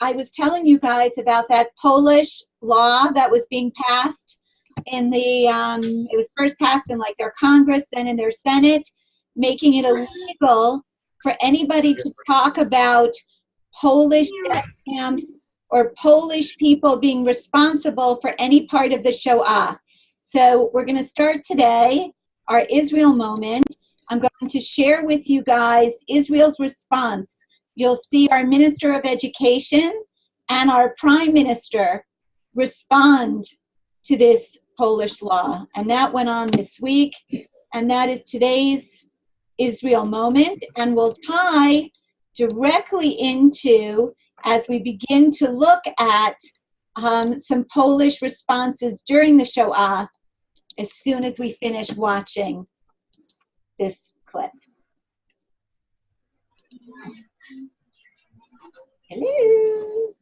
I was telling you guys about that Polish law that was being passed in the, it was first passed in like their Congress, then in their Senate, making it illegal for anybody to talk about Polish death camps or Polish people being responsible for any part of the Shoah. So we're going to start today our Israel moment. I'm going to share with you guys Israel's response. You'll see our Minister of Education and our Prime Minister respond to this Polish law. And that went on this week. And that is today's Israel moment. And we'll tie directly into, as we begin to look at some Polish responses during the Shoah, as soon as we finish watching this clip. Hello.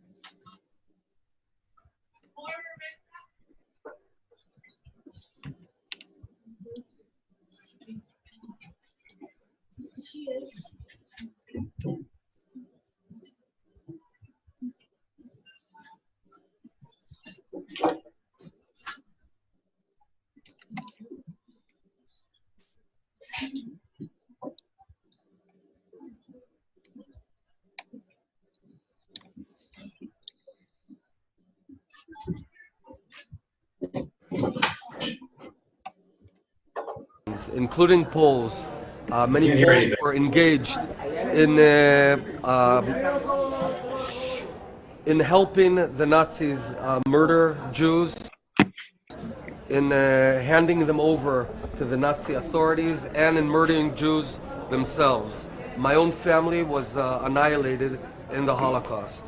Including Poles, many Poles were engaged in helping the Nazis murder Jews, in handing them over to the Nazi authorities, and in murdering Jews themselves. My own family was annihilated in the Holocaust.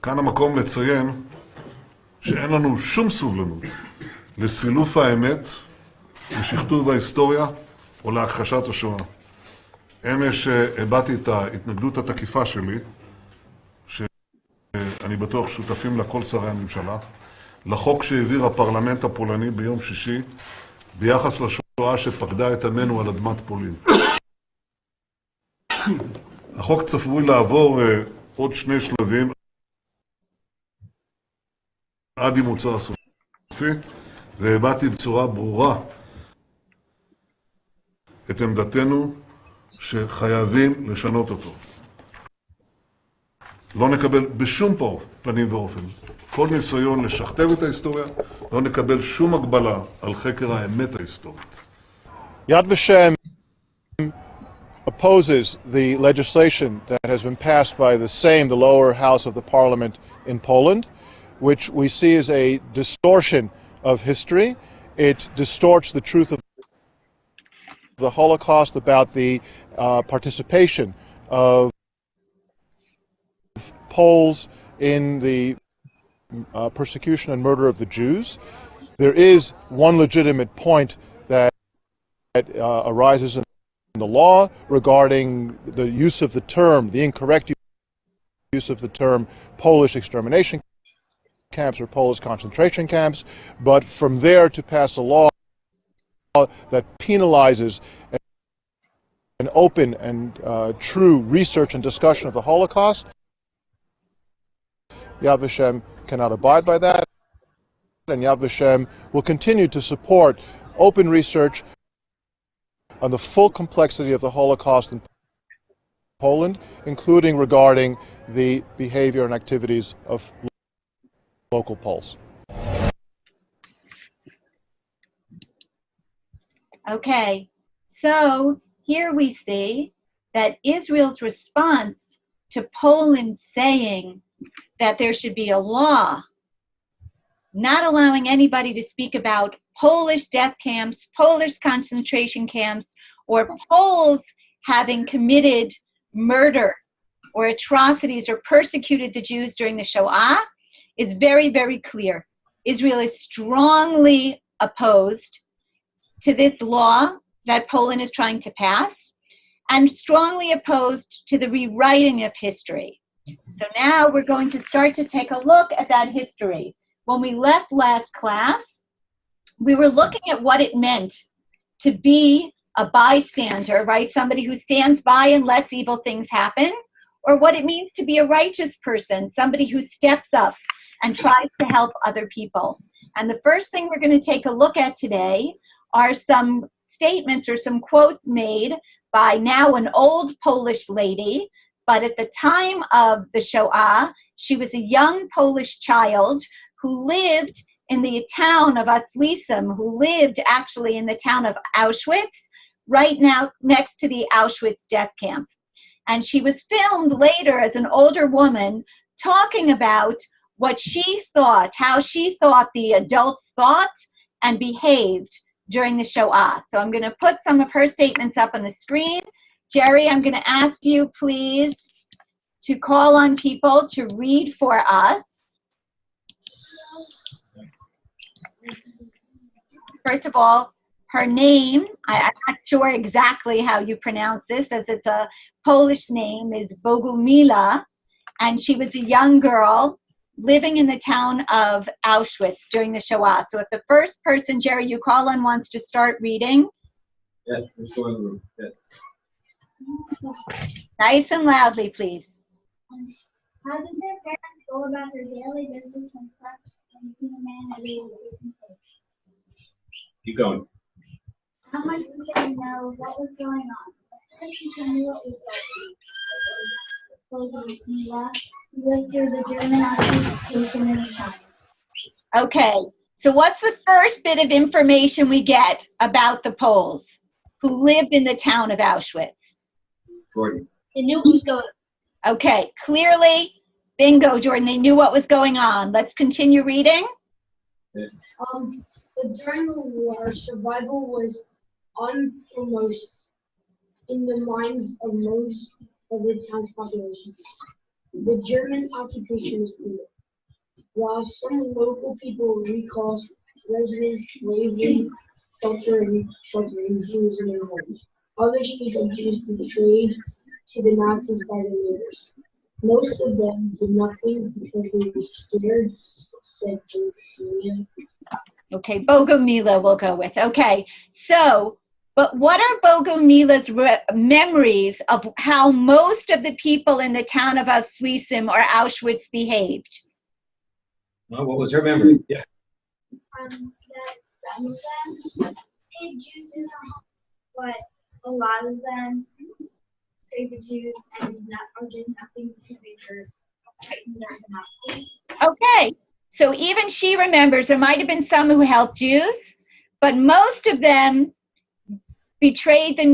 כאן המקום לציין שאין לנו שום סובלנות לסילוף האמת, לשכתוב ההיסטוריה או להכחשת השואה. אמש הבאתי את ההתנגדות התקיפה שלי, שאני בטוח שותפים לכל שרי הממשלה, לחוק שהעביר הפרלמנט הפולני ביום שישי ביחס לשואה שפקדה את עמנו על אדמת פולין. החוק צפוי לעבור עוד שני שלבים עד אימוצו הסופי, והבאתי בצורה ברורה את עמדתנו שחייבים לשנות אותו. לא נקבל בשום פנים ואופן כל ניסיון לשכתב את ההיסטוריה, לא נקבל שום הגבלה על חקר האמת ההיסטורית. Yad Vashem opposes the legislation that has been passed by the lower house of the parliament in Poland, which we see as a distortion of history. It distorts the truth of the Holocaust, about the participation of Poles in the persecution and murder of the Jews. There is one legitimate point that arises in the law regarding the use of the term, the incorrect use of the term Polish extermination camps or Polish concentration camps, but from there to pass a law that penalizes an open and true research and discussion of the Holocaust, Yad Vashem cannot abide by that, and Yad Vashem will continue to support open research on the full complexity of the Holocaust in Poland, including regarding the behavior and activities of local Poles. Okay, so here we see that Israel's response to Poland saying that there should be a law not allowing anybody to speak about Polish death camps, Polish concentration camps, or Poles having committed murder or atrocities or persecuted the Jews during the Shoah is very, very clear. Israel is strongly opposed to this law that Poland is trying to pass, and strongly opposed to the rewriting of history. So now we're going to start to take a look at that history. When we left last class, we were looking at what it meant to be a bystander, right? Somebody who stands by and lets evil things happen, or what it means to be a righteous person, somebody who steps up and tries to help other people. And the first thing we're going to take a look at today are some statements or some quotes made by now an old Polish lady, but at the time of the Shoah, she was a young Polish child who lived in the town of Oswiecim, who lived actually in the town of Auschwitz, right now next to the Auschwitz death camp. And she was filmed later as an older woman talking about what she thought, how she thought the adults thought and behaved during the Shoah. So I'm going to put some of her statements up on the screen. Jerry, I'm going to ask you, please, to call on people to read for us. First of all, her name, I'm not sure exactly how you pronounce this, as it's a Polish name, is Bogumila, and she was a young girl living in the town of Auschwitz during the Shoah. So if the first person, Jerry, you call on wants to start reading. Yes, restore the room. Yes. Nice and loudly, please. How did their parents go about their daily business when such inhumanity was taking place? Keep going. How much did they know what was going on? The first people knew what was going on. Mila, who lived through the German occupation in the town. Okay, so what's the first bit of information we get about the Poles who lived in the town of Auschwitz? Jordan. They knew what was going on. Okay, clearly, bingo, Jordan, they knew what was going on. Let's continue reading. Yes. But during the war, survival was uppermost in the minds of most of the town's population. The German occupation was brutal. While some local people recalled residents bravely sheltering Jews in their homes, others speak of Jews betrayed to the Nazis by their neighbors. Most of them did nothing because they were scared, said Julian. Okay, Bogomila we'll go with. Okay, so, but what are Bogomila's memories of how most of the people in the town of Oswiecim or Auschwitz behaved? Well, what was her memory? Yeah. That some of them hid Jews in their homes, but a lot of them betrayed the Jews and did nothing to frighten the Nazis. Okay, so even she remembers there might have been some who helped Jews, but most of them betrayed the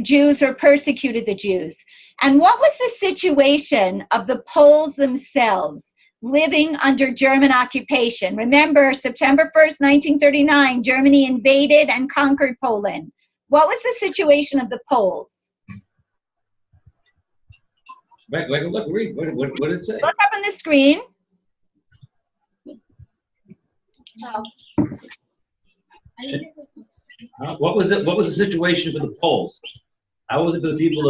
Jews or persecuted the Jews. And what was the situation of the Poles themselves living under German occupation? Remember, September 1st, 1939, Germany invaded and conquered Poland. What was the situation of the Poles? Look, read. What did it say? Look up on the screen. What was the situation for the Poles? How was it for the people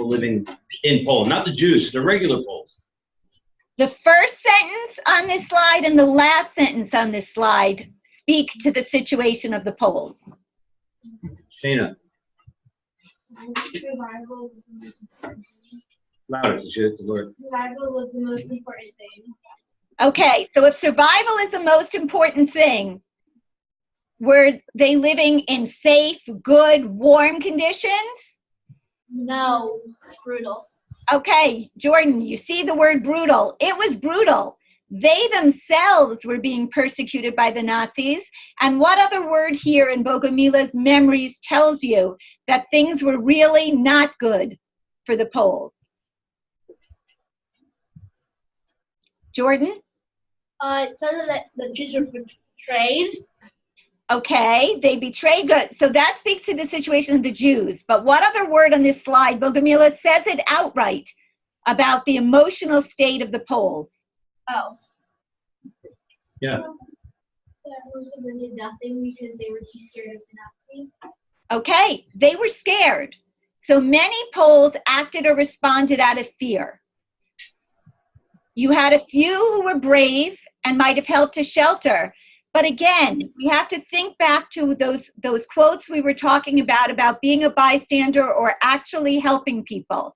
living in Poland? Not the Jews, the regular Poles. The first sentence on this slide and the last sentence on this slide speak to the situation of the Poles. Shana, Survival was the most important thing. louder, so it's the word. Survival was the most important thing. Okay, so if survival is the most important thing, were they living in safe, good, warm conditions? No, brutal. Okay, Jordan, you see the word brutal. It was brutal. They themselves were being persecuted by the Nazis. And what other word here in Bogomila's memories tells you that things were really not good for the Poles? Jordan? It says that the Jews were betrayed. Okay, they betrayed good. So that speaks to the situation of the Jews. But what other word on this slide? Bogomila says it outright about the emotional state of the Poles. Oh. Yeah. Most of them did nothing because they were too scared of the Nazis. Okay, they were scared. So many Poles acted or responded out of fear. You had a few who were brave and might have helped to shelter. But again, we have to think back to those quotes we were talking about being a bystander or actually helping people.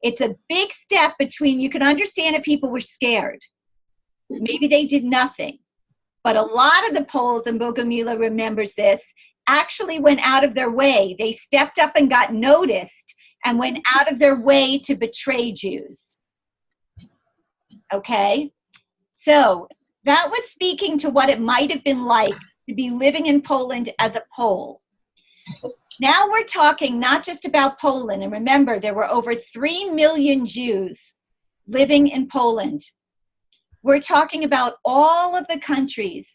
It's a big step between, you can understand if people were scared. Maybe they did nothing. But a lot of the Poles, and Bogomila remembers this, actually went out of their way. They stepped up and got noticed and went out of their way to betray Jews. Okay? So that was speaking to what it might have been like to be living in Poland as a Pole. Now we're talking not just about Poland, and remember, there were over 3 million Jews living in Poland. We're talking about all of the countries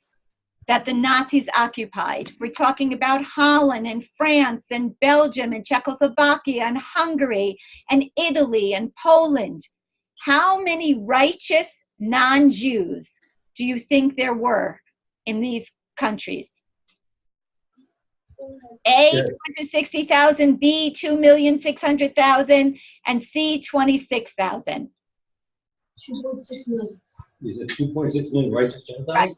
that the Nazis occupied. We're talking about Holland and France and Belgium and Czechoslovakia and Hungary and Italy and Poland. How many righteous non-Jews do you think there were in these countries? A, 260,000, B, 2,600,000, and C, 26,000. 2.6 million. Is it 2.6 million righteous Gentiles? Right.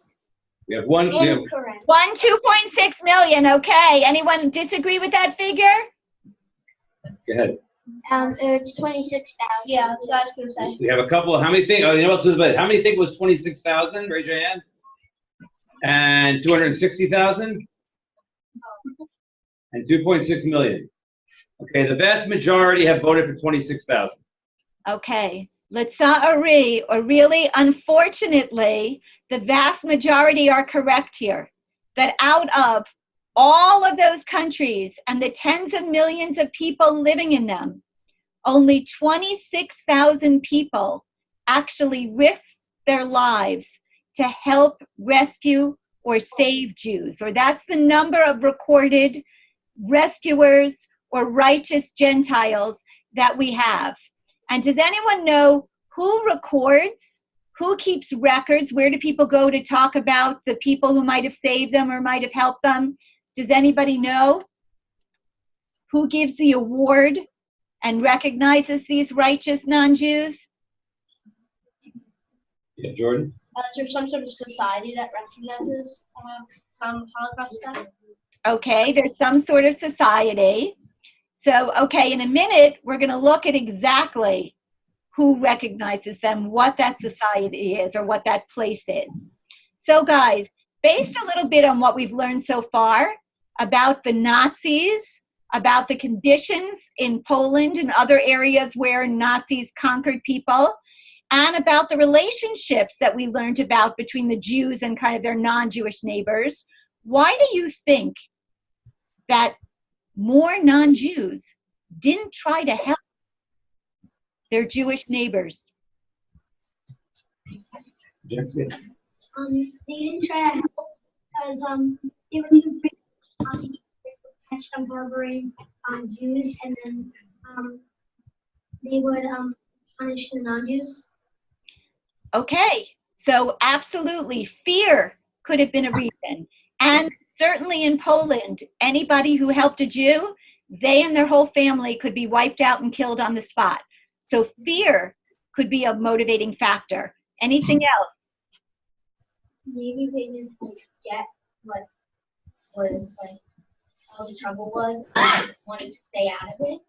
We have one. We have, Incorrect. 2.6 million, okay. Anyone disagree with that figure? go ahead. It's 26,000. Yeah, that's what I was gonna say. We have a couple of, how many think, oh, you know what's about, how many think it was 26,000? Raise your hand. And 260,000? And 2.6 million. Okay, the vast majority have voted for 26,000. Okay. L'tsa'ari, or really, unfortunately, the vast majority are correct here. That out of all of those countries and the tens of millions of people living in them, only 26,000 people actually risked their lives to help rescue or save Jews, or that's the number of recorded rescuers or righteous Gentiles that we have. And does anyone know who records, who keeps records? Where do people go to talk about the people who might have saved them or might have helped them? Does anybody know who gives the award and recognizes these righteous non-Jews? Yeah, Jordan? Is there some sort of society that recognizes some Holocaust stuff? Okay, there's some sort of society. So, okay, in a minute, we're going to look at exactly who recognizes them, what that society is, or what that place is. So, guys, based a little bit on what we've learned so far about the Nazis, about the conditions in Poland and other areas where Nazis conquered people, and about the relationships that we learned about between the Jews and kind of their non-Jewish neighbors, why do you think that more non-Jews didn't try to help their Jewish neighbors? They didn't try to help because they were too big to catch them harboring Jews, and then they would punish the non-Jews. Okay, so absolutely, fear could have been a reason. And certainly in Poland, anybody who helped a Jew, they and their whole family could be wiped out and killed on the spot. So fear could be a motivating factor. Anything else? Maybe they didn't get what all the trouble was, and wanted to stay out of it.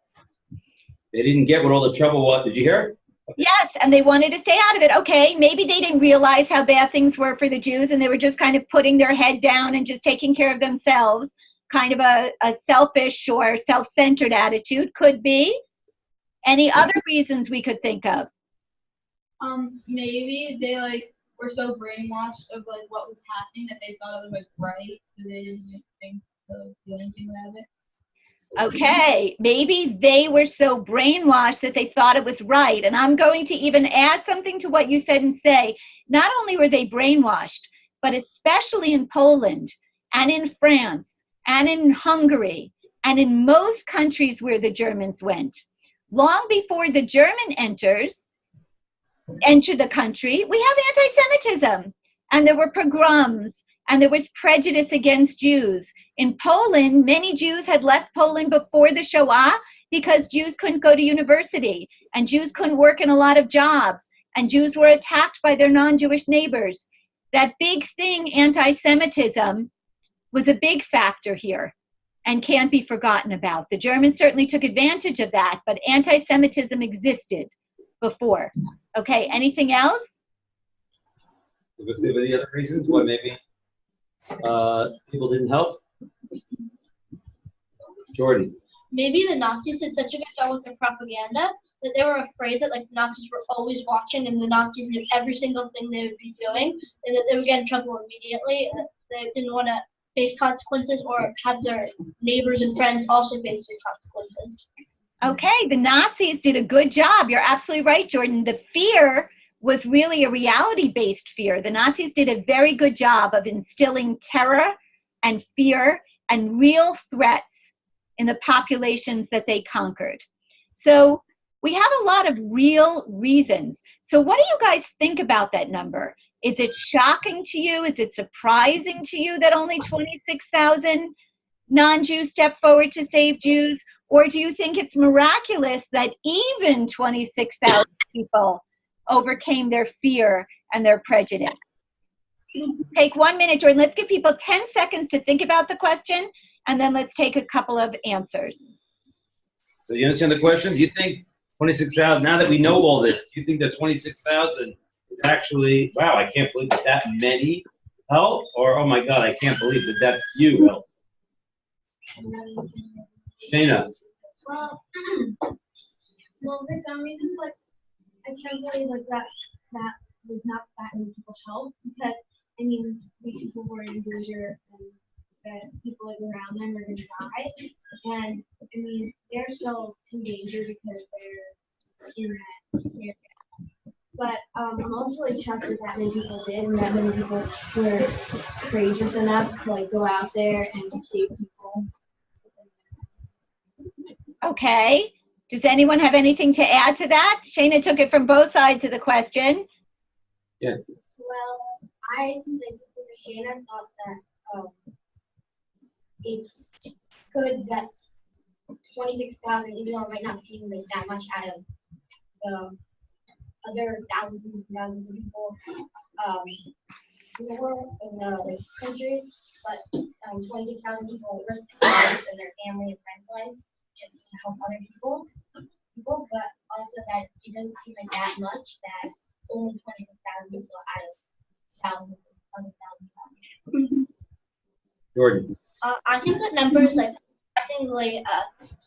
They didn't get what all the trouble was. Did you hear? Yes, and they wanted to stay out of it. Okay, maybe they didn't realize how bad things were for the Jews, and they were just kind of putting their head down and just taking care of themselves. Kind of a selfish or self-centered attitude. Could be. Any other reasons we could think of? Maybe they were so brainwashed of what was happening that they thought it was right, so they didn't think to do anything about it. Okay, maybe they were so brainwashed that they thought it was right. And I'm going to even add something to what you said and say, not only were they brainwashed, but especially in Poland and in France and in Hungary and in most countries where the Germans went. Long before the German enter the country, we have anti-Semitism, and there were pogroms, and there was prejudice against Jews. In Poland, many Jews had left Poland before the Shoah because Jews couldn't go to university, and Jews couldn't work in a lot of jobs, and Jews were attacked by their non-Jewish neighbors. That big thing, anti-Semitism, was a big factor here. and can't be forgotten about. The Germans certainly took advantage of that, but anti-Semitism existed before. Okay, anything else? Any other reasons why maybe people didn't help? Jordan. Maybe the Nazis did such a good job with their propaganda that they were afraid that like Nazis were always watching and the Nazis knew every single thing they would be doing and that they would get in trouble immediately and that they didn't want to face consequences or have their neighbors and friends also face these consequences. Okay, the Nazis did a good job. You're absolutely right, Jordan. The fear was really a reality-based fear. The Nazis did a very good job of instilling terror and fear and real threats in the populations that they conquered. So we have a lot of real reasons. So what do you guys think about that number? Is it shocking to you? Is it surprising to you that only 26,000 non-Jews stepped forward to save Jews? Or do you think it's miraculous that even 26,000 people overcame their fear and their prejudice? Take 1 minute, Jordan. Let's give people 10 seconds to think about the question, and then let's take a couple of answers. So you understand the question? Do you think 26,000, now that we know all this, do you think that 26,000 is actually, wow, I can't believe that many help? Or, oh my God, I can't believe that few help? Shayna. Well, for some reasons, like I can't believe like that was not that many people help because I mean these people were in danger and that people like around them are gonna die, and I mean they're still in danger because they're in that area. But I'm also like shocked that many people did and that many people were courageous enough to like go out there and save people. Okay. Does anyone have anything to add to that? Shayna took it from both sides of the question. Yeah. Well, I think Shayna thought that it's good that 26,000, even though it might not seem like that much out of the other thousands and thousands of people in the world, in the countries, but 26,000 people risk their lives and their family and friends' lives to help other people, but also that it doesn't seem like that much that only 26,000 people out of thousands and thousands. Jordan. I think that number is like surprisingly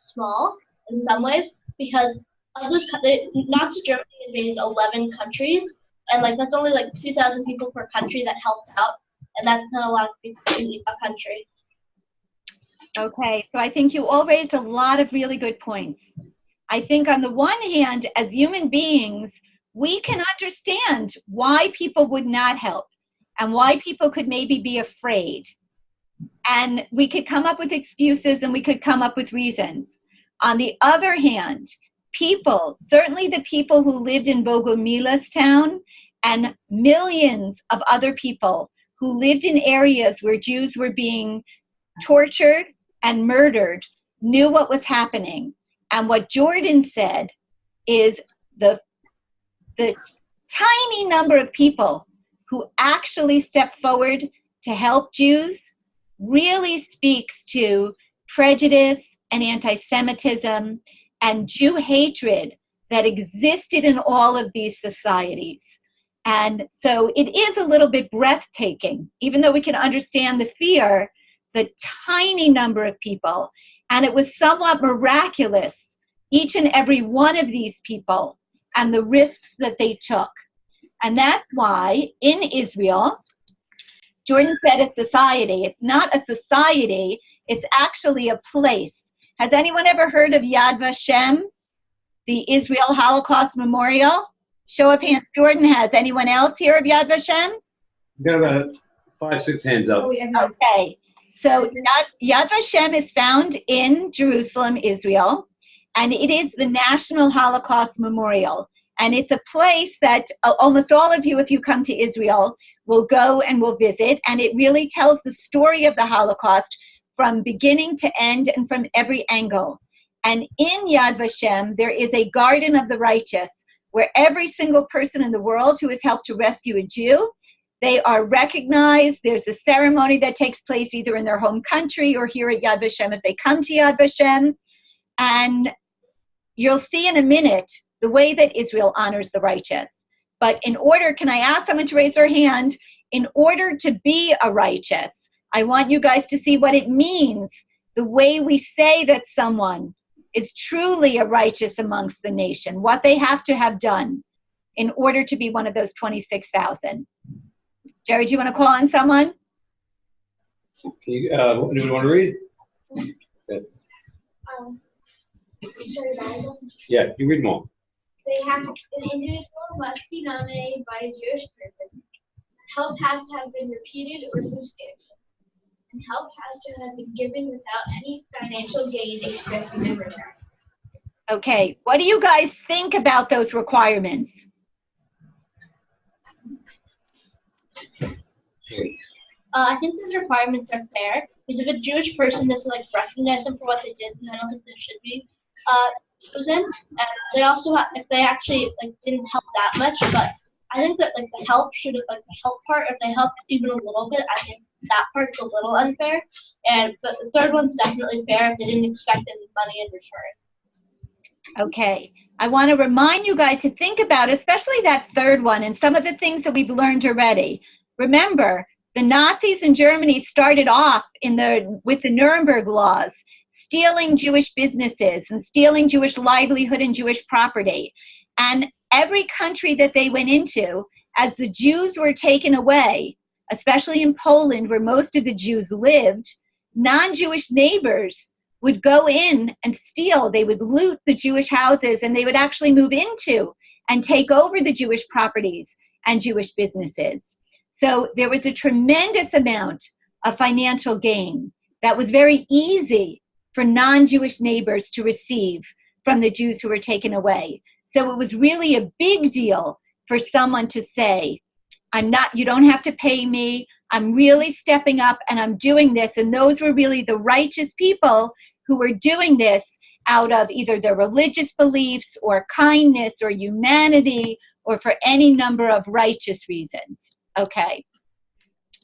small in some ways because others, Nazi Germany invaded 11 countries, and like that's only like 2,000 people per country that helped out, and that's not a lot of people in a country. Okay, so I think you all raised a lot of really good points. I think on the one hand, as human beings, we can understand why people would not help and why people could maybe be afraid. And we could come up with excuses and we could come up with reasons. On the other hand, people, certainly the people who lived in Bogomilas town and millions of other people who lived in areas where Jews were being tortured and murdered, knew what was happening. And what Jordan said is the tiny number of people who actually stepped forward to help Jews really speaks to prejudice and anti-Semitism and Jew hatred that existed in all of these societies. And so it is a little bit breathtaking, even though we can understand the fear, the tiny number of people, and it was somewhat miraculous, each and every one of these people and the risks that they took. And that's why in Israel, Jordan said a society. It's not a society, it's actually a place. Has anyone ever heard of Yad Vashem, the Israel Holocaust Memorial? Show of hands, Jordan has. Anyone else here of Yad Vashem? We got about 5, 6 hands up. Okay. So Yad Vashem is found in Jerusalem, Israel, and it is the National Holocaust Memorial. And it's a place that almost all of you, if you come to Israel, will go and will visit. And it really tells the story of the Holocaust from beginning to end and from every angle. And in Yad Vashem, there is a garden of the righteous, where every single person in the world who has helped to rescue a Jew, They are recognized. There's a ceremony that takes place either in their home country or here at Yad Vashem if they come to Yad Vashem. And you'll see in a minute the way that Israel honors the righteous. But in order, can I ask someone to raise their hand? In order to be a righteous, I want you guys to see what it means, the way we say that someone is truly a righteous amongst the nation, what they have to have done in order to be one of those 26,000. Jerry, do you want to call on someone? Do you want to read? Yeah, you read more. An individual must be nominated by a Jewish person. Help has to have been repeated or substantial. And help has to have been given without any financial gain expected in return. Okay, what do you guys think about those requirements? I think those requirements are fair because if a Jewish person doesn't like recognize them for what they did, then I don't think they should be chosen. And they also, if they actually like didn't help that much, but I think that like the help should have like the help part. If they helped even a little bit, I think that part's a little unfair. But the third one's definitely fair if they didn't expect any money in return. Okay, I want to remind you guys to think about especially that third one and some of the things that we've learned already. Remember, the Nazis in Germany started off with the Nuremberg laws, stealing Jewish businesses and stealing Jewish livelihood and Jewish property. And every country that they went into, as the Jews were taken away, especially in Poland where most of the Jews lived, non-Jewish neighbors would go in and steal. They would loot the Jewish houses and they would actually move into and take over the Jewish properties and Jewish businesses. So there was a tremendous amount of financial gain that was very easy for non-Jewish neighbors to receive from the Jews who were taken away. So it was really a big deal for someone to say, you don't have to pay me, I'm really stepping up and I'm doing this. And those were really the righteous people who were doing this out of either their religious beliefs or kindness or humanity or for any number of righteous reasons. Okay.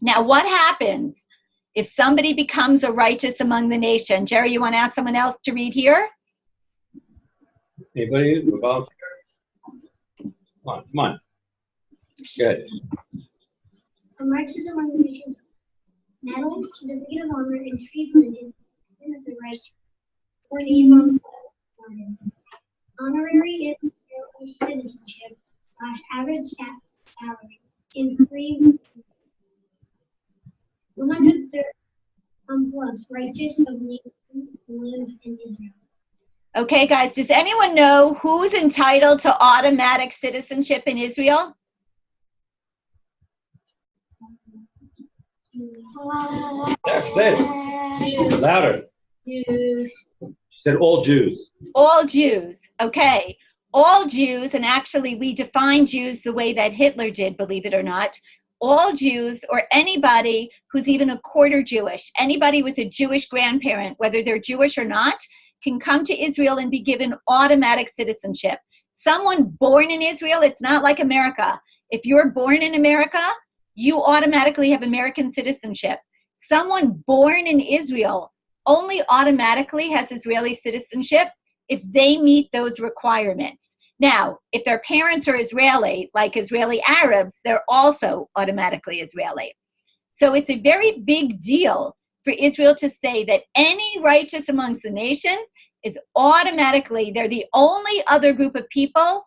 Now, what happens if somebody becomes a righteous among the nation? Jerry, you want to ask someone else to read here? Anybody? Come on. Good. A righteous among the nations, medal, certificate of honor, and privilege of the right or name on honorary citizenship / average salary in free 130 plus righteous of nations live in Israel. Okay, guys, does anyone know who's entitled to automatic citizenship in Israel? Yeah, say it. Louder. She said all Jews. All Jews. Okay. All Jews, and actually we define Jews the way that Hitler did, believe it or not. All Jews, or anybody who's even a quarter Jewish, anybody with a Jewish grandparent, whether they're Jewish or not, can come to Israel and be given automatic citizenship. Someone born in Israel, it's not like America. If you're born in America, you automatically have American citizenship. Someone born in Israel only automatically has Israeli citizenship if they meet those requirements. Now, if their parents are Israeli, like Israeli Arabs, they're also automatically Israeli. So it's a very big deal for Israel to say that any righteous amongst the nations is automatically, they're the only other group of people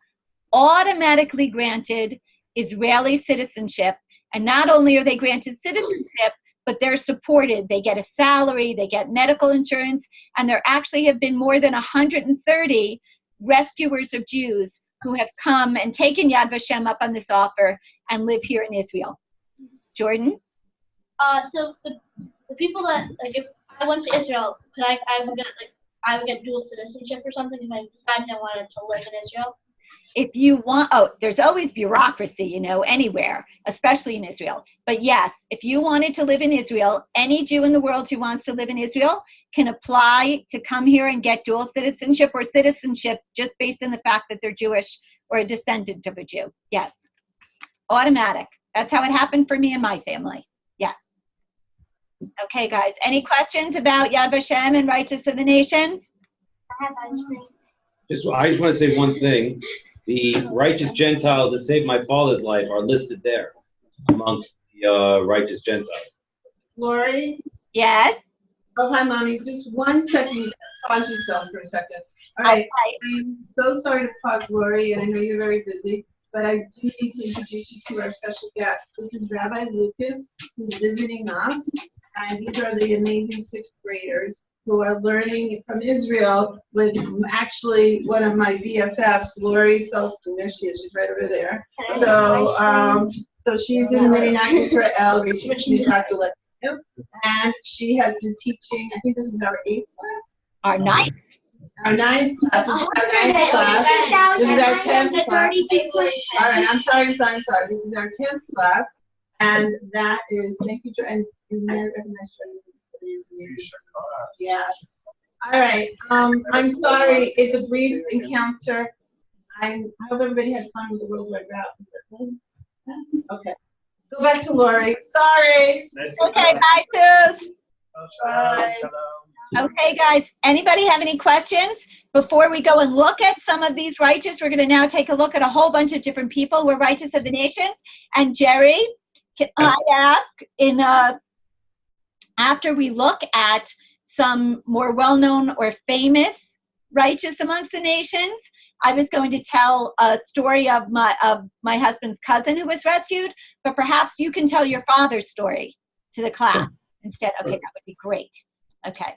automatically granted Israeli citizenship. And not only are they granted citizenship, but they're supported. They get a salary, they get medical insurance, and there actually have been more than 130 rescuers of Jews who have come and taken Yad Vashem up on this offer and live here in Israel. Jordan? So the people that, like, if I went to Israel, could I would get dual citizenship or something if I decided I wanted to live in Israel? If you want, there's always bureaucracy, anywhere, especially in Israel. But yes, if you wanted to live in Israel, any Jew in the world who wants to live in Israel can apply to come here and get dual citizenship or citizenship just based on the fact that they're Jewish or a descendant of a Jew. Yes, automatic. That's how it happened for me and my family. Yes. Okay, guys. Any questions about Yad Vashem and Righteous of the Nations? I have ice cream. I just want to say one thing. The righteous Gentiles that saved my father's life are listed there amongst the righteous Gentiles. Lori? Yes. Oh, hi, Mommy. Just 1 second. Pause yourself for a second. All right. I'm so sorry to pause, Lori, and I know you're very busy, but I do need to introduce you to our special guest. This is Rabbi Lucas, who's visiting us, and these are the amazing 6th graders who are learning from Israel with actually one of my BFFs, Lori Felston. There she is. She's right over there. So she's in Medinat Israel, and she has been teaching. I think this is our 8th class. Our 9th. Our 9th class. This is our 9th class. This is our 10th class. All right. I'm sorry. This is our 10th class, and that is. Thank you, and you may recognize. Yes. All right. I'm sorry. It's a brief encounter. I hope everybody had fun with the World Wide Route. Is that good? Okay. Go back to Lori. Sorry. Okay, bye, Suze. Bye. Okay, guys. Anybody have any questions? Before we go and look at some of these righteous, we're going to now take a look at a whole bunch of different people. We're righteous of the nations. And Jerry, can I ask after we look at some more well-known or famous righteous amongst the nations, I was going to tell a story of my husband's cousin who was rescued, but perhaps you can tell your father's story to the class instead. Okay, that would be great. Okay.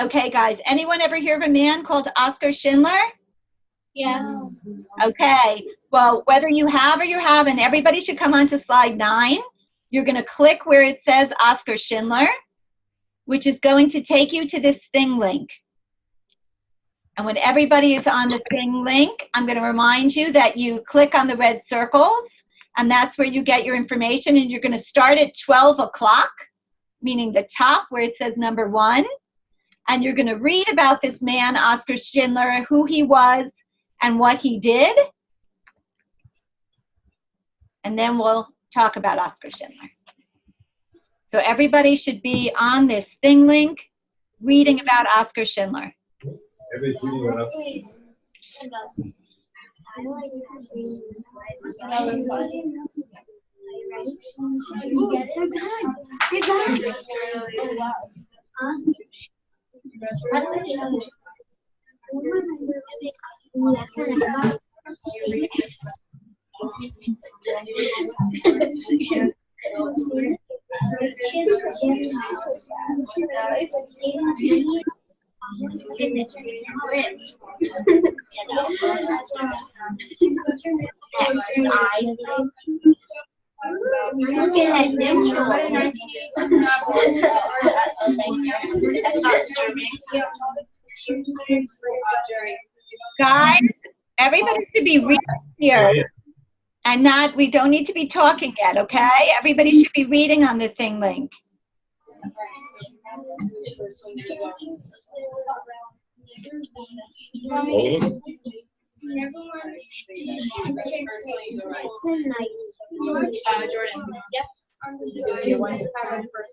Okay, guys. Anyone ever hear of a man called Oscar Schindler? Yes. Okay. Well, whether you have or you haven't, everybody should come on to slide 9. You're going to click where it says Oscar Schindler, which is going to take you to this thing link. And when everybody is on the thing link, I'm going to remind you that you click on the red circles, and that's where you get your information. And you're going to start at 12 o'clock, meaning the top where it says number 1. And you're going to read about this man, Oscar Schindler, who he was and what he did. And then we'll talk about Oscar Schindler. So everybody should be on this thing link reading about Oscar Schindler. Everybody's reading about Oscar Guys, everybody should be reading here. And we don't need to be talking yet, okay? Everybody should be reading on the thing link. Jordan. Yes. You want to have it first?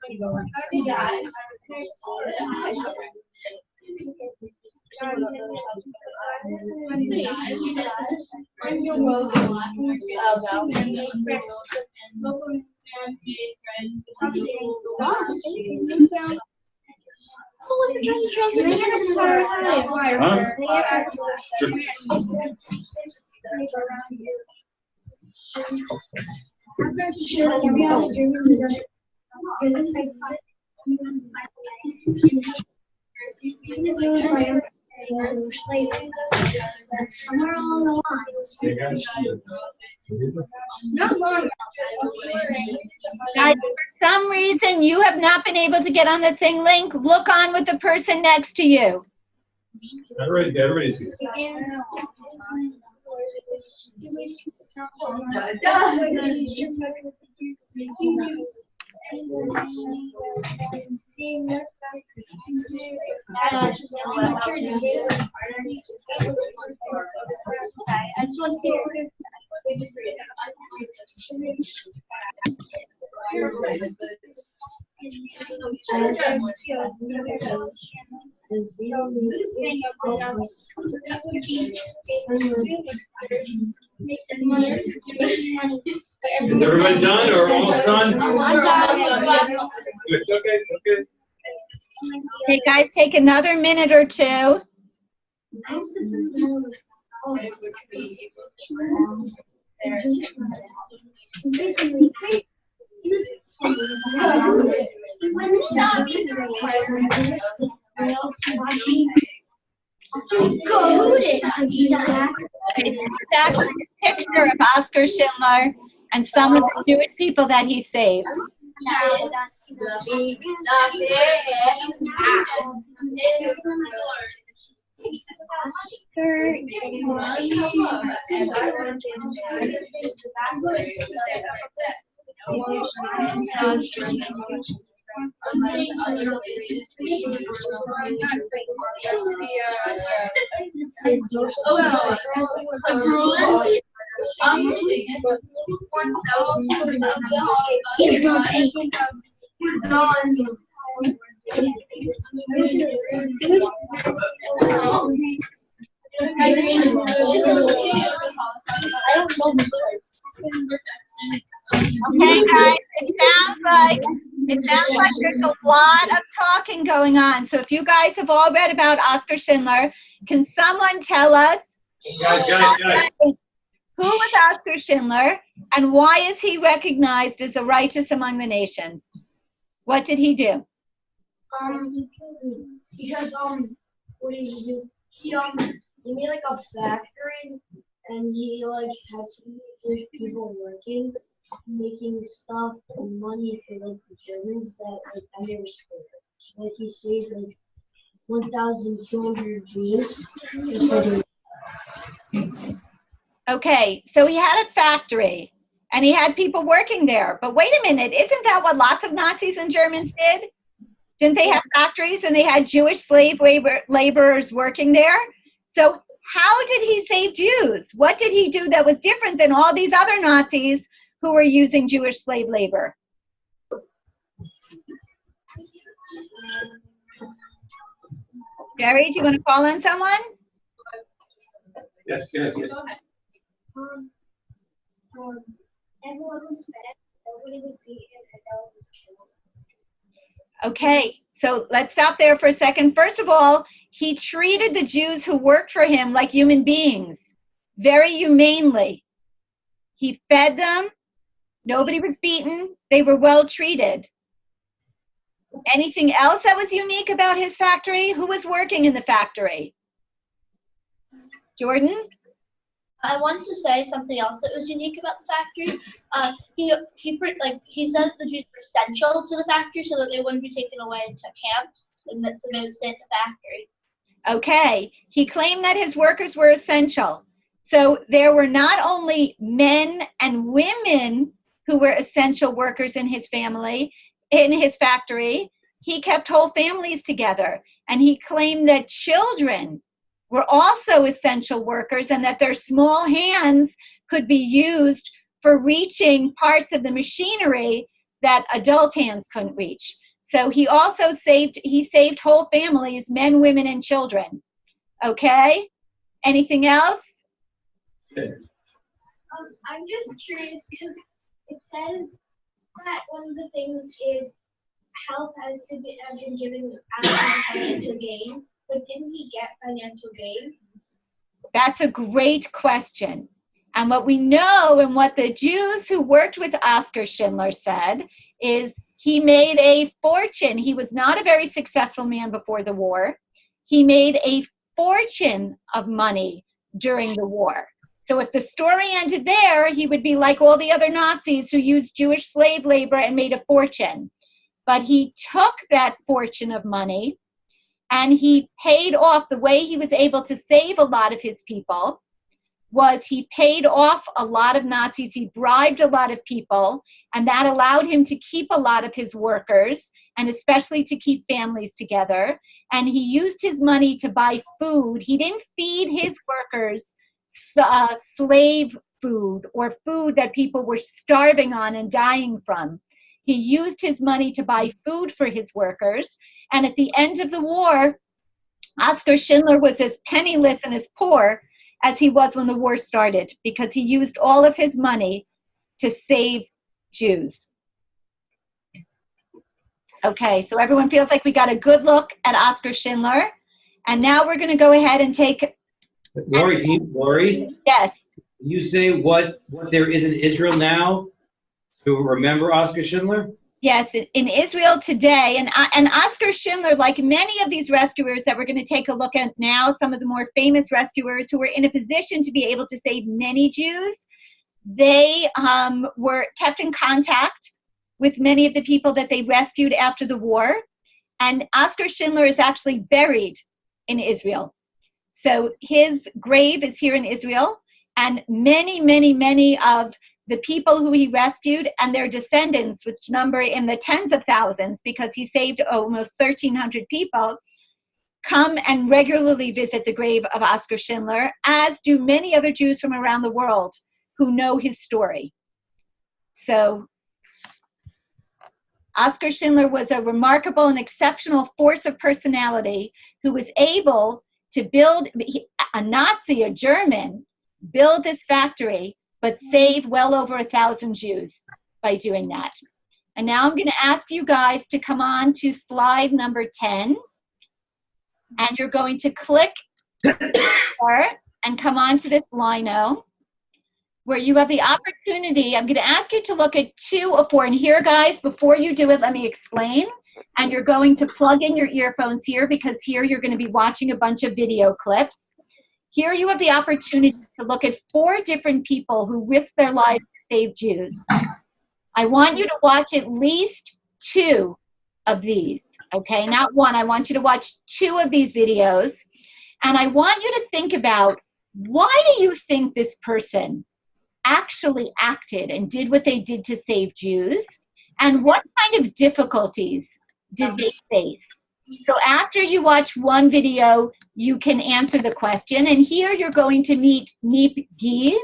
Somewhere along the lines. Guys, for some reason you have not been able to get on the thing link, look on with the person next to you. Everybody's Is everybody done or almost done? Good, okay. Okay, guys, take another minute or two. That's a picture of Oskar Schindler and some of the Jewish people that he saved. Okay, guys, it sounds like there's a lot of talking going on. So if you guys have all read about Oskar Schindler, can someone tell us Guys. who was Oskar Schindler and why is he recognized as the righteous among the nations? What did he do? Because what did he do? He made like a factory, and he like had some Jewish people working, making stuff and money for like the Germans that like they were scared. Like he saved like 1,200 Jews. Okay, so he had a factory and he had people working there. But wait a minute, isn't that what lots of Nazis and Germans did? Didn't they have factories and they had Jewish slave laborers working there? So how did he save Jews? What did he do that was different than all these other Nazis who were using Jewish slave labor? Jerry, do you want to call on someone? Yes. Everyone was fed, nobody was beaten, and no one was killed. Okay, so let's stop there for a second. First of all, he treated the Jews who worked for him like human beings, very humanely. He fed them. Nobody was beaten. They were well treated. Anything else that was unique about his factory? Who was working in the factory? Jordan? I wanted to say something else that was unique about the factory. He said that the Jews were essential to the factory so that they wouldn't be taken away to camps and that so they would stay at the factory. Okay, he claimed that his workers were essential. So there were not only men and women who were essential workers in his family, in his factory, he kept whole families together. And he claimed that children were also essential workers and that their small hands could be used for reaching parts of the machinery that adult hands couldn't reach. So he also saved whole families, men, women, and children. Okay? Anything else? I'm just curious because it says that one of the things is help has been given out of financial gain, but didn't he get financial gain? That's a great question. And what we know and what the Jews who worked with Oskar Schindler said is he made a fortune. He was not a very successful man before the war. He made a fortune of money during the war. So if the story ended there, he would be like all the other Nazis who used Jewish slave labor and made a fortune. But he took that fortune of money and he paid off. The way he was able to save a lot of his people was he paid off a lot of Nazis. He bribed a lot of people, and that allowed him to keep a lot of his workers, and especially to keep families together. And he used his money to buy food. He didn't feed his workers slave food or food that people were starving on and dying from. He used his money to buy food for his workers. And at the end of the war, Oskar Schindler was as penniless and as poor as he was when the war started, because he used all of his money to save Jews. Okay, so everyone feels like we got a good look at Oskar Schindler. And now we're going to go ahead and take... Lori, yes. Can you say what there is in Israel now to remember Oskar Schindler? Yes, in Israel today, and Oskar Schindler, like many of these rescuers that we're going to take a look at now, some of the more famous rescuers who were in a position to be able to save many Jews, they were kept in contact with many of the people that they rescued after the war. And Oskar Schindler is actually buried in Israel. So his grave is here in Israel, and many of the people who he rescued and their descendants, which number in the tens of thousands because he saved almost 1,300 people, come and regularly visit the grave of Oskar Schindler, as do many other Jews from around the world who know his story. So Oskar Schindler was a remarkable and exceptional force of personality who was able to build, a Nazi, a German, build this factory, but save well over 1,000 Jews by doing that. And now I'm going to ask you guys to come on to slide number 10. And you're going to click and come on to this lino where you have the opportunity. I'm going to ask you to look at 2 or 4. And here, guys, before you do it, let me explain. And you're going to plug in your earphones here, because here you're going to be watching a bunch of video clips. Here you have the opportunity to look at 4 different people who risked their lives to save Jews. I want you to watch at least 2 of these, okay? Not 1. I want you to watch 2 of these videos. And I want you to think about, why do you think this person actually acted and did what they did to save Jews? And what kind of difficulties did they face? So after you watch one video, you can answer the question. And here you're going to meet Neep Gies,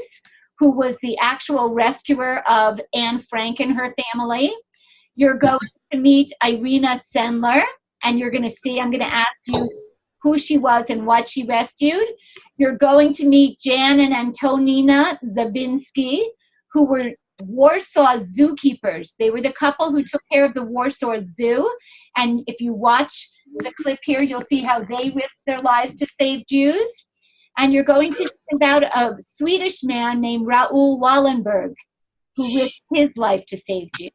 who was the actual rescuer of Anne Frank and her family. You're going to meet Irina Sendler, and you're going to see, I'm going to ask you who she was and what she rescued. You're going to meet Jan and Antonina Zabinski, who were Warsaw zookeepers. They were the couple who took care of the Warsaw Zoo. And if you watch the clip here, you'll see how they risked their lives to save Jews. And you're going to hear about a Swedish man named Raoul Wallenberg, who risked his life to save Jews.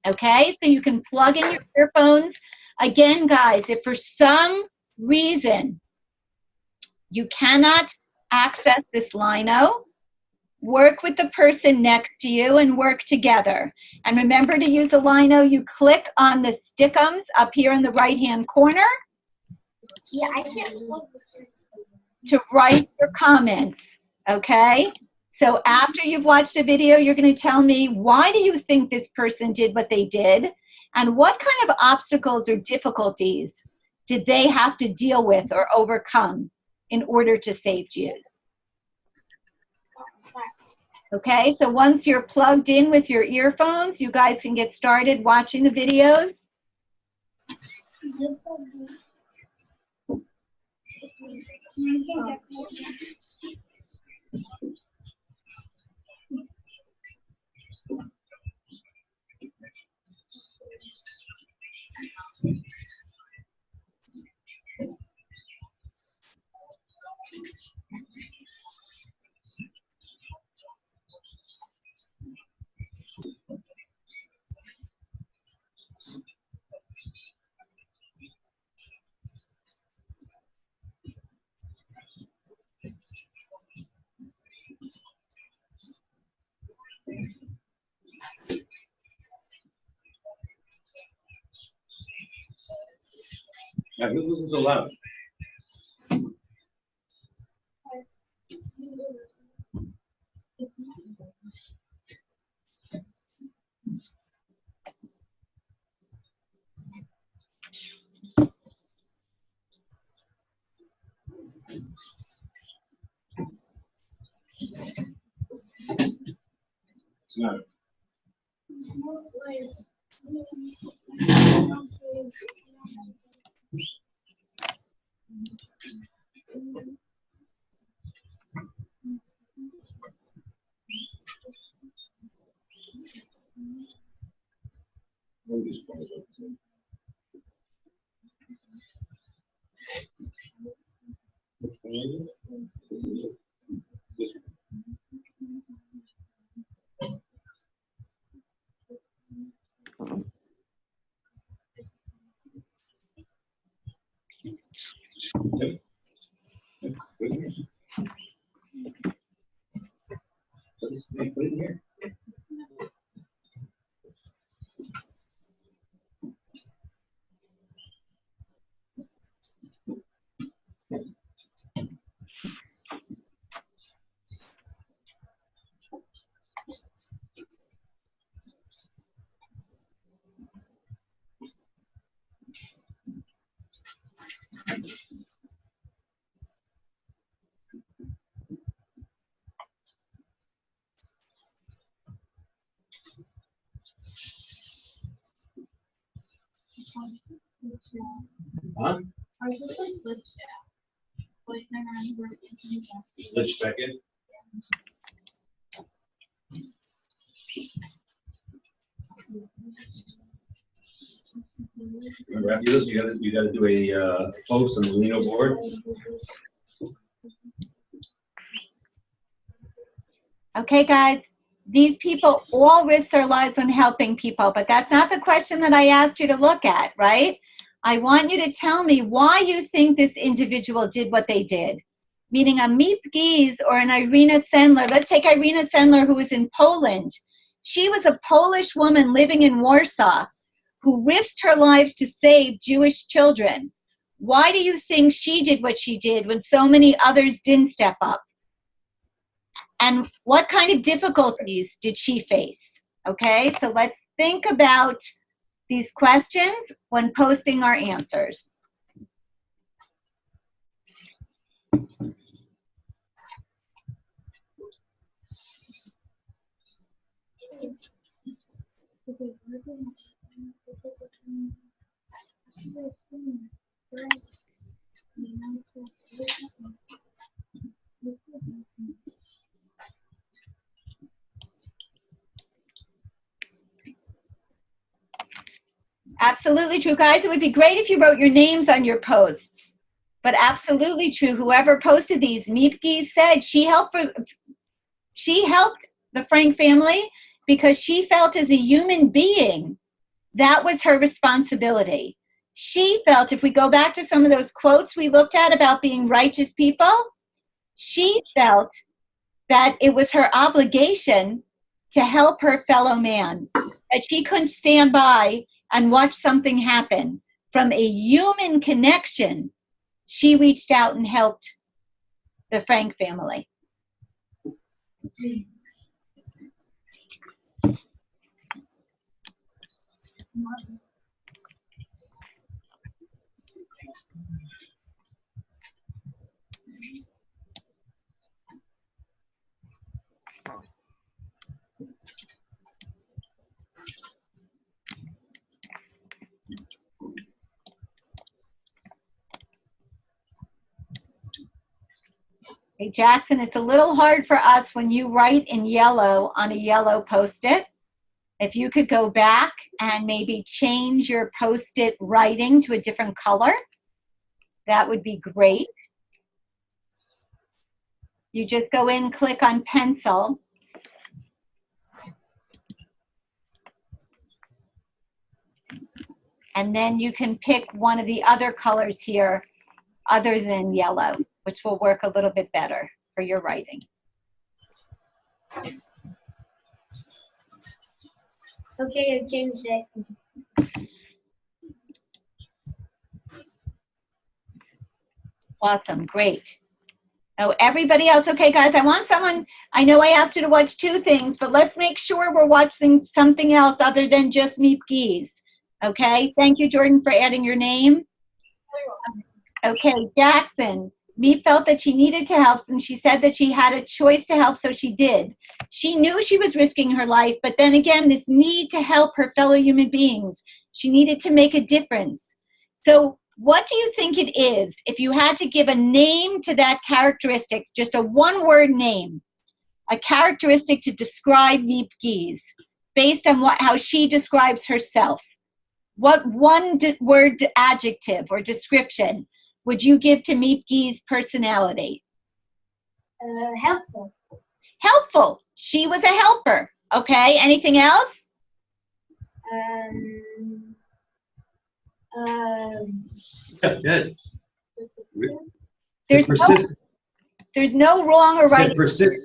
Okay, so you can plug in your earphones. Again, guys, if for some reason you cannot access this lino, work with the person next to you and work together. And remember to use the lino. You click on the stickums up here in the right-hand corner to write your comments, okay? So after you've watched a video, you're going to tell me, why do you think this person did what they did? And what kind of obstacles or difficulties did they have to deal with or overcome in order to save Jews? Okay, so once you're plugged in with your earphones, you guys can get started watching the videos. Now, who listens so loud? No. Huh? I was just like glitched out. Like my mind worked. Glitch back in. Remember after this, you gotta do a post on the Lino board. Okay, guys, these people all risk their lives when helping people, but that's not the question that I asked you to look at, right? I want you to tell me why you think this individual did what they did. Meaning a Miep Gies or an Irina Sendler. Let's take Irina Sendler, who was in Poland. She was a Polish woman living in Warsaw who risked her lives to save Jewish children. Why do you think she did what she did when so many others didn't step up? And what kind of difficulties did she face? Okay, so let's think about these questions when posting our answers. Absolutely true, guys. It would be great if you wrote your names on your posts. But absolutely true. Whoever posted these, Miepke said she helped the Frank family because she felt as a human being that was her responsibility. She felt, if we go back to some of those quotes we looked at about being righteous people, she felt that it was her obligation to help her fellow man, that she couldn't stand by and watch something happen. From a human connection, she reached out and helped the Frank family. Hey, Jackson, it's a little hard for us when you write in yellow on a yellow Post-it. If you could go back and maybe change your Post-it writing to a different color, that would be great. You just go in, click on pencil. And then you can pick one of the other colors here other than yellow, which will work a little bit better for your writing. Okay, I changed it. Awesome, great. Oh, everybody else, okay, guys, I want someone, I know I asked you to watch two things, but let's make sure we're watching something else other than just Miep Gies. Okay, thank you, Jordan, for adding your name. Okay, Jackson, Meep felt that she needed to help, and she said that she had a choice to help, so she did. She knew she was risking her life, but then again, this need to help her fellow human beings. She needed to make a difference. So what do you think it is, if you had to give a name to that characteristic, just a one-word name, a characteristic to describe Meep Geese, based on how she describes herself? What one-word adjective or description would you give to Meep Gee's personality? Helpful. Helpful. She was a helper. Okay, anything else? Yeah, good. There's Persistent. there's no wrong or right. Said persistent.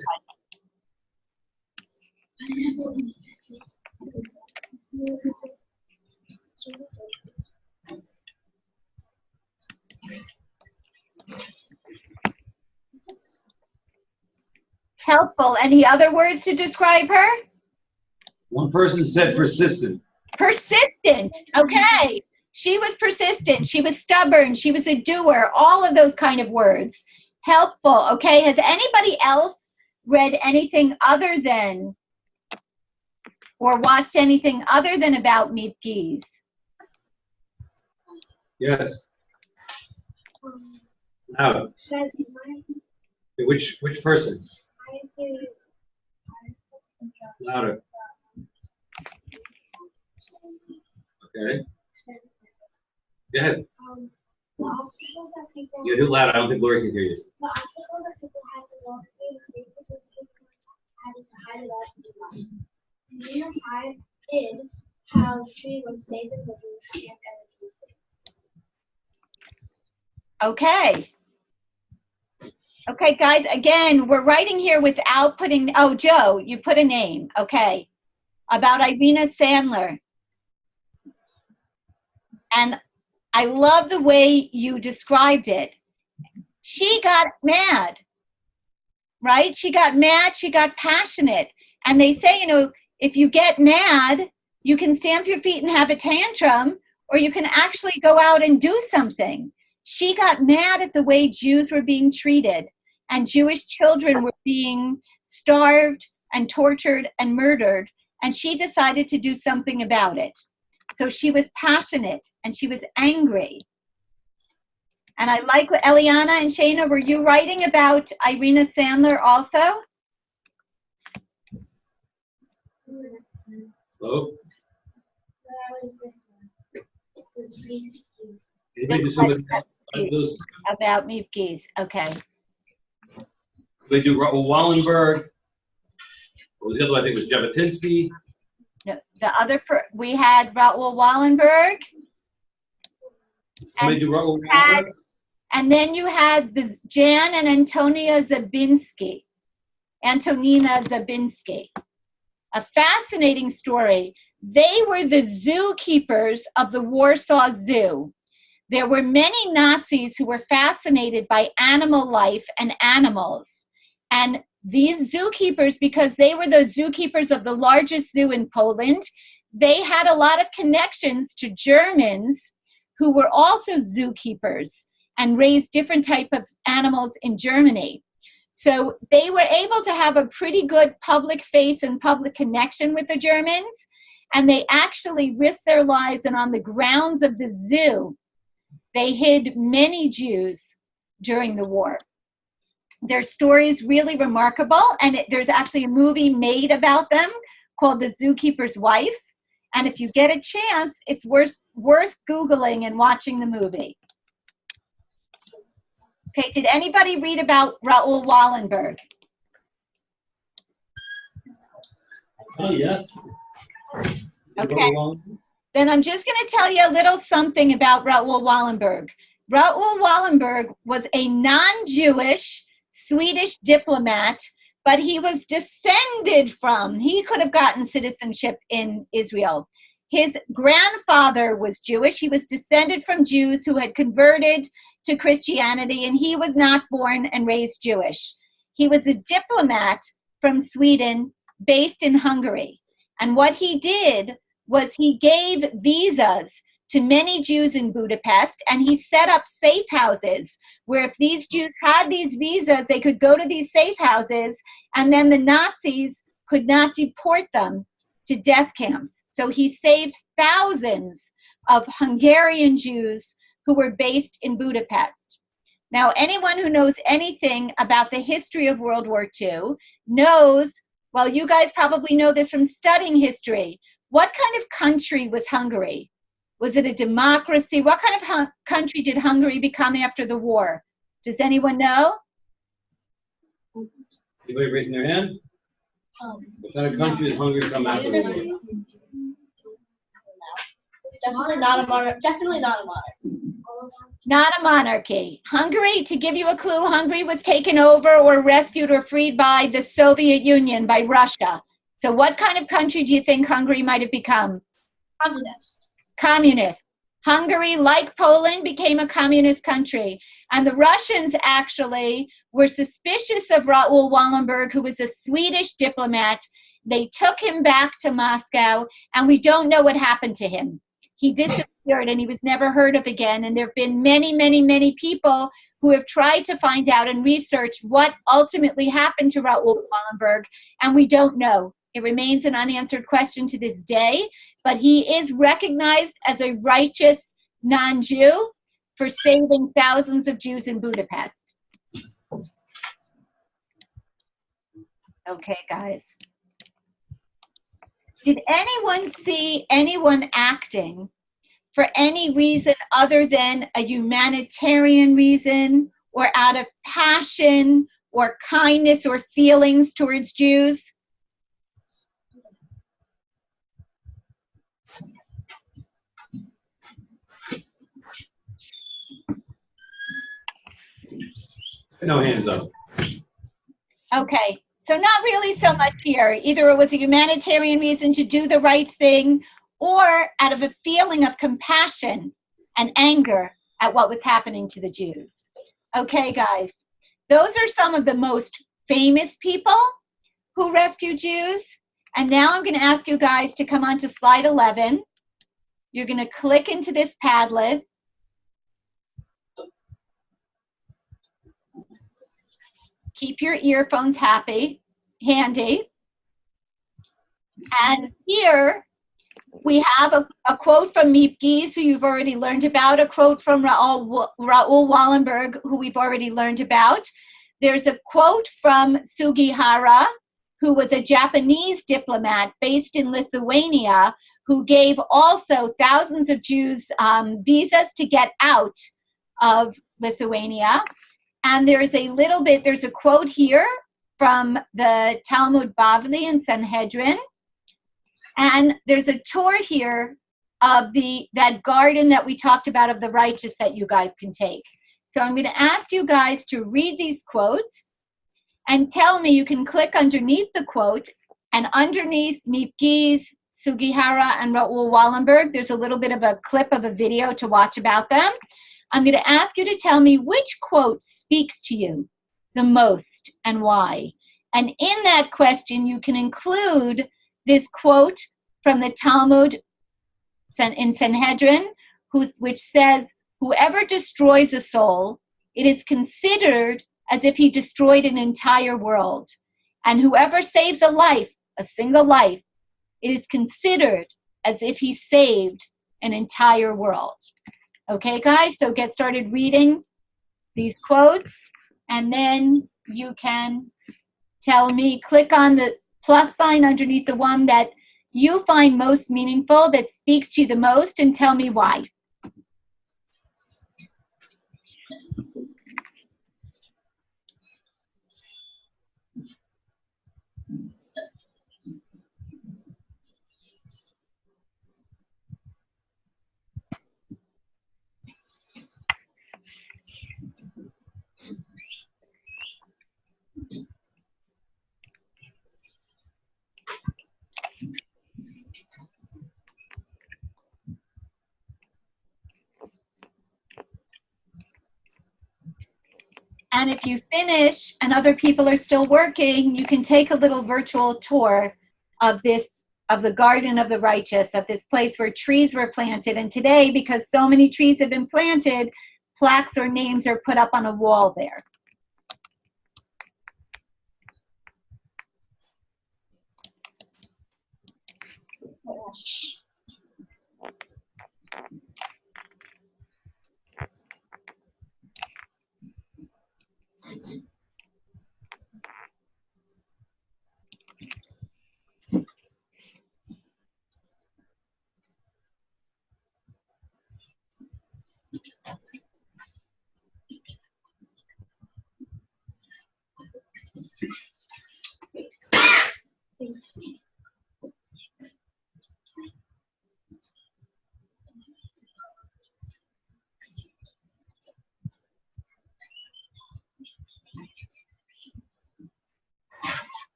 Helpful. Any other words to describe her? One person said persistent. Persistent. Okay. She was persistent. She was stubborn. She was a doer. All of those kind of words. Helpful. Okay. Has anybody else read anything other than or watched anything other than about Meep Geese? Yes. Now, which person? Louder. Okay. Go ahead. You do loud. I don't think Lori can hear you. The obstacle that people had to walk through was because people had to hide it all from the light. Nina 5 is how she was saved and living against energy. Okay. Okay, guys, again, we're writing here without putting, oh, Joe, you put a name. Okay. About Irina Sandler. And I love the way you described it. She got mad, right? She got mad, she got passionate. And they say, you know, if you get mad, you can stamp your feet and have a tantrum, or you can actually go out and do something. She got mad at the way Jews were being treated, and Jewish children were being starved and tortured and murdered, and she decided to do something about it. So she was passionate and she was angry. And I like what Eliana and Shana, were you writing about Irina Sandler also? Oh. About Meep Geese. Okay. They do Raoul Wallenberg. What was the other one? I think it was Jabotinsky. No, the other, we had Raoul Wallenberg. Somebody do Raoul Wallenberg? And then you had the Jan and Antonina Zabinski. A fascinating story. They were the zookeepers of the Warsaw Zoo. There were many Nazis who were fascinated by animal life and animals. And these zookeepers, because they were the zookeepers of the largest zoo in Poland, they had a lot of connections to Germans who were also zookeepers and raised different types of animals in Germany. So they were able to have a pretty good public face and public connection with the Germans, and they actually risked their lives, and on the grounds of the zoo, they hid many Jews during the war. Their story is really remarkable, and there's actually a movie made about them called The Zookeeper's Wife. And if you get a chance, it's worth Googling and watching the movie. Okay, did anybody read about Raoul Wallenberg? Oh, yes. Okay. Then I'm just going to tell you a little something about Raoul Wallenberg. Raoul Wallenberg was a non-Jewish Swedish diplomat, but he was descended from, he could have gotten citizenship in Israel. His grandfather was Jewish. He was descended from Jews who had converted to Christianity, and he was not born and raised Jewish. He was a diplomat from Sweden based in Hungary. And what he did was he gave visas to many Jews in Budapest, and he set up safe houses where if these Jews had these visas, they could go to these safe houses, and then the Nazis could not deport them to death camps. So he saved thousands of Hungarian Jews who were based in Budapest. Now, anyone who knows anything about the history of World War II knows, well, you guys probably know this from studying history, what kind of country was Hungary? Was it a democracy? What kind of country did Hungary become after the war? Does anyone know? Anybody raising their hand? What kind of country did Hungary come after the war? Definitely not a monarchy. Definitely not a monarchy. Not a monarchy. Hungary, to give you a clue, Hungary was taken over or rescued or freed by the Soviet Union, by Russia. So what kind of country do you think Hungary might have become? Communist. Communist. Hungary, like Poland, became a communist country. And the Russians actually were suspicious of Raoul Wallenberg, who was a Swedish diplomat. They took him back to Moscow, and we don't know what happened to him. He disappeared, and he was never heard of again. And there have been many, many, many people who have tried to find out and research what ultimately happened to Raoul Wallenberg, and we don't know. It remains an unanswered question to this day, but he is recognized as a righteous non-Jew for saving thousands of Jews in Budapest. Okay, guys. Did anyone see anyone acting for any reason other than a humanitarian reason or out of passion or kindness or feelings towards Jews? No hands up. Okay, so not really so much here. Either it was a humanitarian reason to do the right thing or out of a feeling of compassion and anger at what was happening to the Jews. Okay, guys, those are some of the most famous people who rescued Jews. And now I'm going to ask you guys to come on to slide 11. You're going to click into this Padlet. Keep your earphones handy. And here we have a quote from Miep Gies, who you've already learned about, a quote from Raoul Wallenberg, who we've already learned about. There's a quote from Sugihara, who was a Japanese diplomat based in Lithuania, who gave also thousands of Jews visas to get out of Lithuania. And there's a quote here from the Talmud Bavli in Sanhedrin. And there's a tour here of that garden that we talked about of the righteous that you guys can take. So I'm going to ask you guys to read these quotes and tell me. You can click underneath the quote, and underneath Miep Gies, Sugihara, and Raoul Wallenberg, there's a little bit of a clip of a video to watch about them. I'm going to ask you to tell me which quote speaks to you the most and why. And in that question, you can include this quote from the Talmud in Sanhedrin, which says, "Whoever destroys a soul, it is considered as if he destroyed an entire world. And whoever saves a life, a single life, it is considered as if he saved an entire world." Okay, guys, so get started reading these quotes, and then you can tell me, click on the plus sign underneath the one that you find most meaningful, that speaks to you the most, and tell me why. And if you finish and other people are still working, you can take a little virtual tour of the Garden of the Righteous, of this place where trees were planted. And today, because so many trees have been planted, plaques or names are put up on a wall there.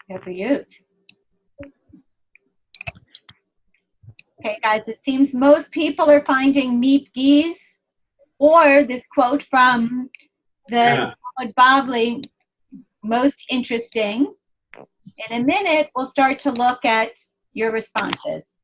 Good for you. Okay, guys, it seems most people are finding Meep Geese or this quote from the Talmud Bavli most interesting. In a minute, we'll start to look at your responses.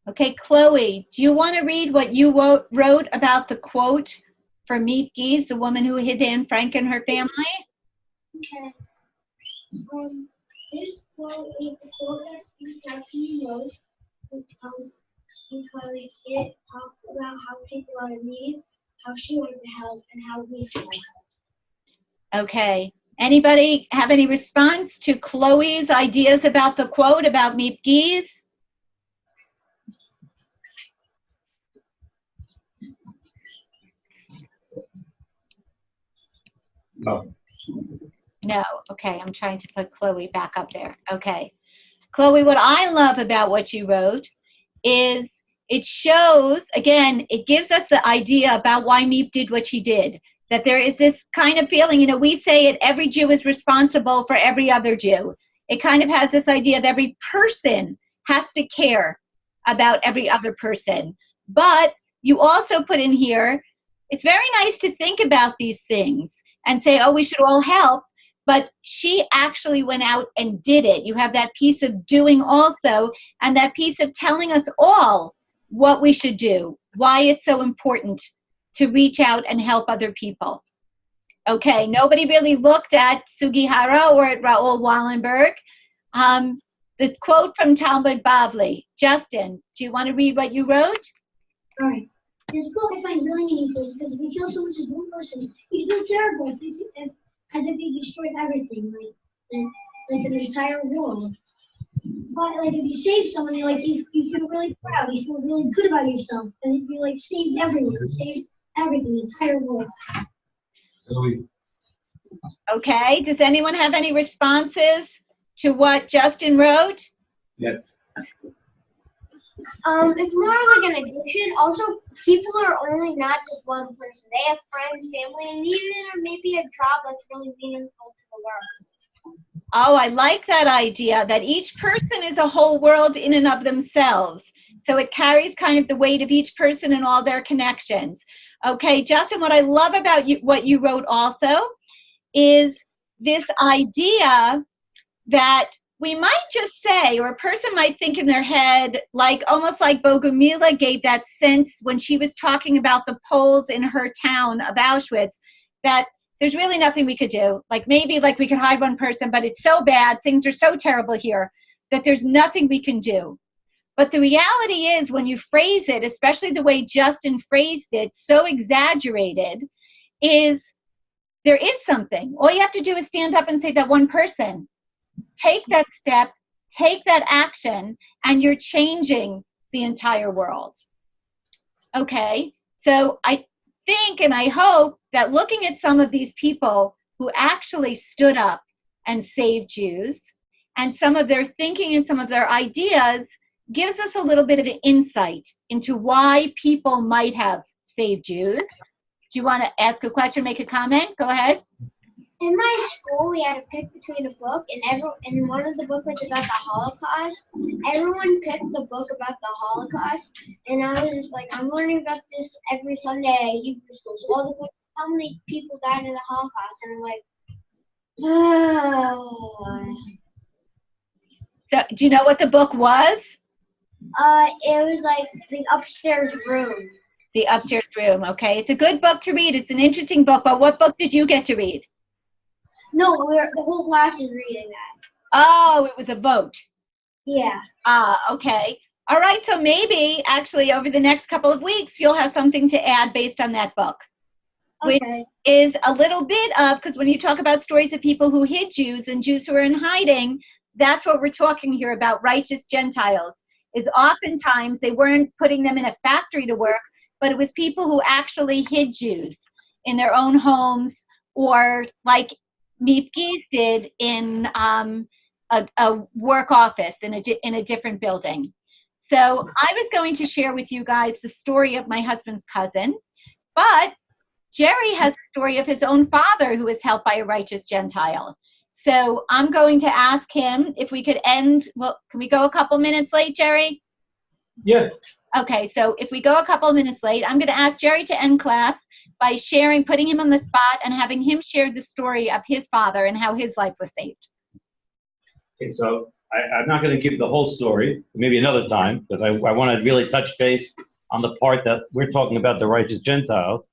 Okay, Chloe, do you want to read what you wrote about the quote for Meep Geese, the woman who hid Anne Frank and her family? Okay. This quote is the quote that Steve Jackson wrote because it talks about how people are in need, how she wanted to help, and how we should help. Okay. Anybody have any response to Chloe's ideas about the quote about Meep Geese? No. No. Okay, I'm trying to put Chloe back up there. Okay. Chloe, what I love about what you wrote is it shows, again, it gives us the idea about why Meep did what she did. That there is this kind of feeling, you know, we say it, every Jew is responsible for every other Jew. It kind of has this idea that every person has to care about every other person. But you also put in here, it's very nice to think about these things and say, oh, we should all help. But she actually went out and did it. You have that piece of doing also, and that piece of telling us all what we should do, why it's so important to reach out and help other people. Okay, nobody really looked at Sugihara or at Raoul Wallenberg. The quote from Talmud Bavli. Justin, do you want to read what you wrote? All right. In school, I find really meaningful because we feel so much as one person. We feel terrible as if we destroyed everything, like an entire world. But like if you save someone, you feel really proud. You feel really good about yourself because if you like saved everyone, saved everything, the entire world. Okay, does anyone have any responses to what Justin wrote? Yeah. It's more like an addiction. Also, people are only not just one person. They have friends, family, and even maybe a job that's really meaningful to the world. Oh, I like that idea, that each person is a whole world in and of themselves. So it carries kind of the weight of each person and all their connections. Okay, Justin, what I love about you, what you wrote also, is this idea that we might just say, or a person might think in their head, like almost like Bogomila gave that sense when she was talking about the Poles in her town of Auschwitz, that there's really nothing we could do. Like maybe like we could hide one person, but it's so bad, things are so terrible here, that there's nothing we can do. But the reality is when you phrase it, especially the way Justin phrased it, so exaggerated, is there is something. All you have to do is stand up and say that one person. Take that step, take that action, and you're changing the entire world. Okay, so I think and I hope that looking at some of these people who actually stood up and saved Jews, and some of their thinking and some of their ideas gives us a little bit of an insight into why people might have saved Jews. Do you want to ask a question, make a comment? Go ahead. In my school, we had to pick between a book, and one of the books was about the Holocaust. Everyone picked the book about the Holocaust, and I was just like, I'm learning about this every Sunday at Hebrew school. So all the books, how many people died in the Holocaust? And I'm like, oh. So, do you know what the book was? It was like the upstairs room. The upstairs room, okay. It's a good book to read. It's an interesting book, but what book did you get to read? No, the whole class is reading that. Oh, it was a vote. Yeah. Okay. All right, so maybe actually over the next couple of weeks, you'll have something to add based on that book. Okay. Which is a little bit of, because when you talk about stories of people who hid Jews and Jews who are in hiding, that's what we're talking here about, righteous Gentiles. Is oftentimes they weren't putting them in a factory to work, but it was people who actually hid Jews in their own homes, or like Mipgis did in a work office in a different building. So I was going to share with you guys the story of my husband's cousin, but Jerry has a story of his own father who was helped by a righteous Gentile. So I'm going to ask him if we could end, well, can we go a couple minutes late, Jerry? Yeah. Okay, so if we go a couple of minutes late, I'm going to ask Jerry to end class by sharing, putting him on the spot and having him share the story of his father and how his life was saved. Okay, so I'm not going to give the whole story, maybe another time, because I want to really touch base on the part that we're talking about the righteous Gentiles.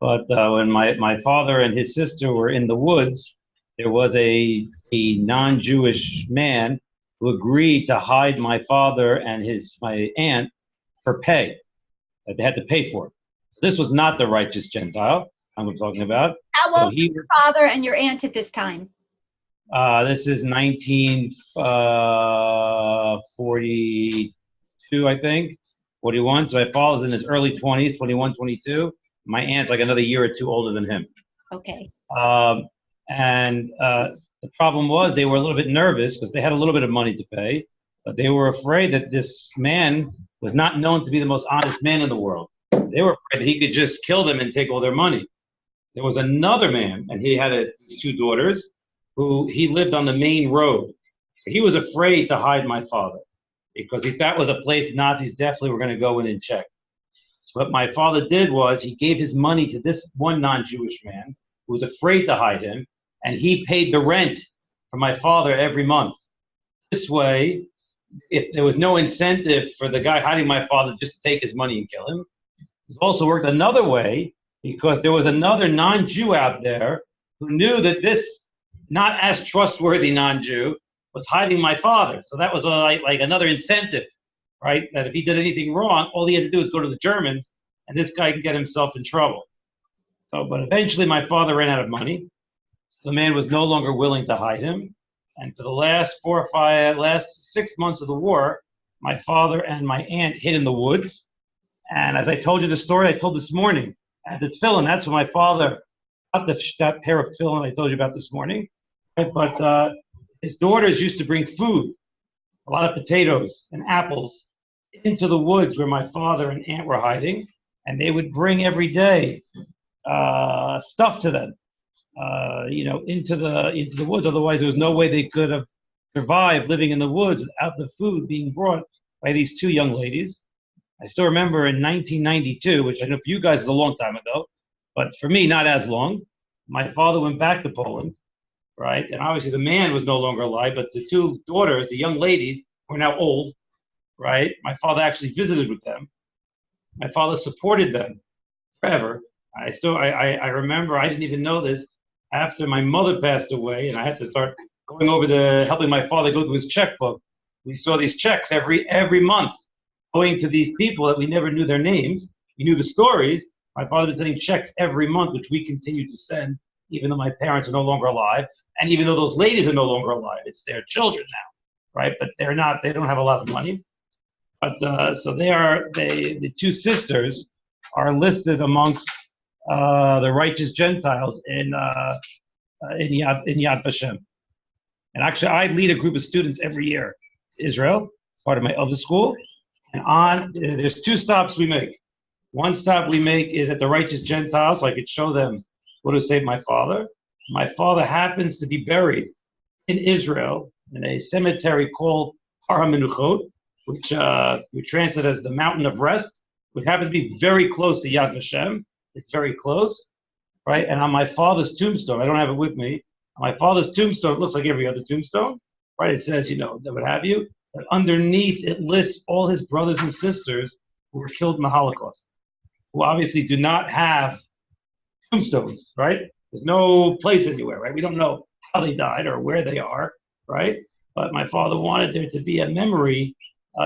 But when my father and his sister were in the woods, there was a non-Jewish man who agreed to hide my father and my aunt for pay, that they had to pay for it. This was not the righteous Gentile I'm talking about. How old was your father and your aunt at this time? This is 1942, I think, 41. So my father's in his early 20s, 21, 22. My aunt's like another year or two older than him. Okay. The problem was they were a little bit nervous because they had a little bit of money to pay, but they were afraid that this man was not known to be the most honest man in the world. They were afraid that he could just kill them and take all their money. There was another man, and he had two daughters, who he lived on the main road. He was afraid to hide my father because if that was a place Nazis definitely were going to go in and check. So what my father did was he gave his money to this one non-Jewish man who was afraid to hide him, and he paid the rent for my father every month. This way, if there was no incentive for the guy hiding my father just to take his money and kill him, it also worked another way because there was another non-Jew out there who knew that this not as trustworthy non-Jew was hiding my father. So that was like another incentive, right? That if he did anything wrong, all he had to do was go to the Germans, and this guy could get himself in trouble. So, but eventually my father ran out of money. The man was no longer willing to hide him. And for the last 6 months of the war, my father and my aunt hid in the woods. And as I told you the story I told this morning, at the tefillin, that's when my father got that pair of tefillin I told you about this morning. But his daughters used to bring food, a lot of potatoes and apples, into the woods where my father and aunt were hiding. And they would bring every day stuff to them, into the woods. Otherwise, there was no way they could have survived living in the woods without the food being brought by these two young ladies. I still remember in 1992, which I know for you guys is a long time ago, but for me, not as long. My father went back to Poland, right? And obviously the man was no longer alive, but the two daughters, the young ladies, were now old, right? My father actually visited with them. My father supported them forever. I remember, I didn't even know this, after my mother passed away and I had to start going over helping my father go through his checkbook. We saw these checks every month going to these people that we never knew their names. We knew the stories. My father was sending checks every month, which we continue to send, even though my parents are no longer alive. And even though those ladies are no longer alive, it's their children now, right? But they don't have a lot of money. But so the two sisters are listed amongst the righteous Gentiles in Yad Vashem. And actually, I lead a group of students every year to Israel, part of my other school. And there's two stops we make. One stop we make is at the righteous Gentiles, so I could show them what would save my father. My father happens to be buried in Israel in a cemetery called Har HaMenuchot, which we translate as the Mountain of Rest, which happens to be very close to Yad Vashem. It's very close, right? And on my father's tombstone, I don't have it with me, on my father's tombstone, it looks like every other tombstone, right? It says, what have you, but underneath it lists all his brothers and sisters who were killed in the Holocaust, who obviously do not have tombstones, right? There's no place anywhere, right? We don't know how they died or where they are, right? But my father wanted there to be a memory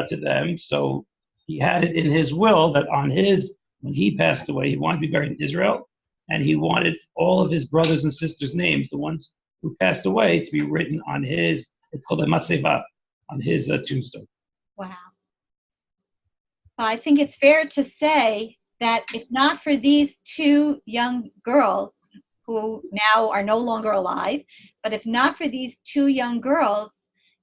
to them, so he had it in his will that when he passed away, he wanted to be buried in Israel, and he wanted all of his brothers and sisters' names, the ones who passed away, to be written on it's called a matzeva, on his tombstone. Wow. Well, I think it's fair to say that if not for these two young girls who now are no longer alive, but if not for these two young girls,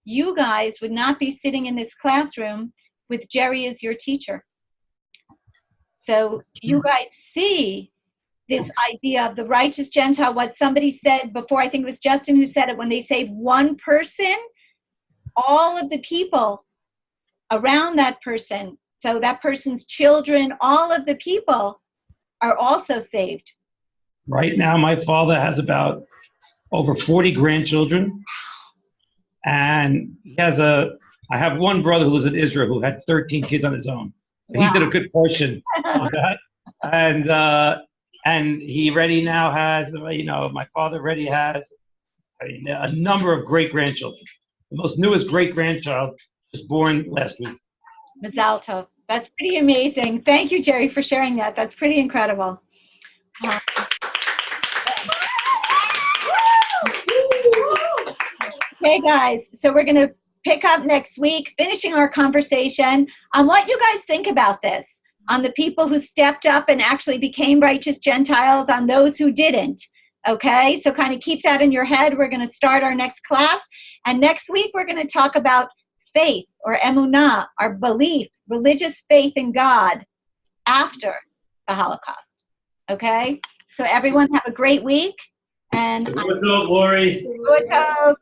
you guys would not be sitting in this classroom with Jerry as your teacher. So you guys see this idea of the righteous Gentile, what somebody said before, I think it was Justin who said it, when they save one person, all of the people around that person, so that person's children, all of the people are also saved. Right now, my father has about over 40 grandchildren. And I have one brother who lives in Israel who had 13 kids on his own. So wow. He did a good portion of that. And he already now has, my father already has a number of great-grandchildren. The most newest great-grandchild was born last week. Mazal tov. That's pretty amazing. Thank you, Jerry, for sharing that. That's pretty incredible. Okay, guys, so we're going to pick up next week, finishing our conversation on what you guys think about this, on the people who stepped up and actually became righteous Gentiles, on those who didn't. Okay, so kind of keep that in your head. We're going to start our next class, and next week we're going to talk about faith, or emunah, our belief, religious faith in God after the Holocaust. Okay, so everyone have a great week. And Good, Lori. Good.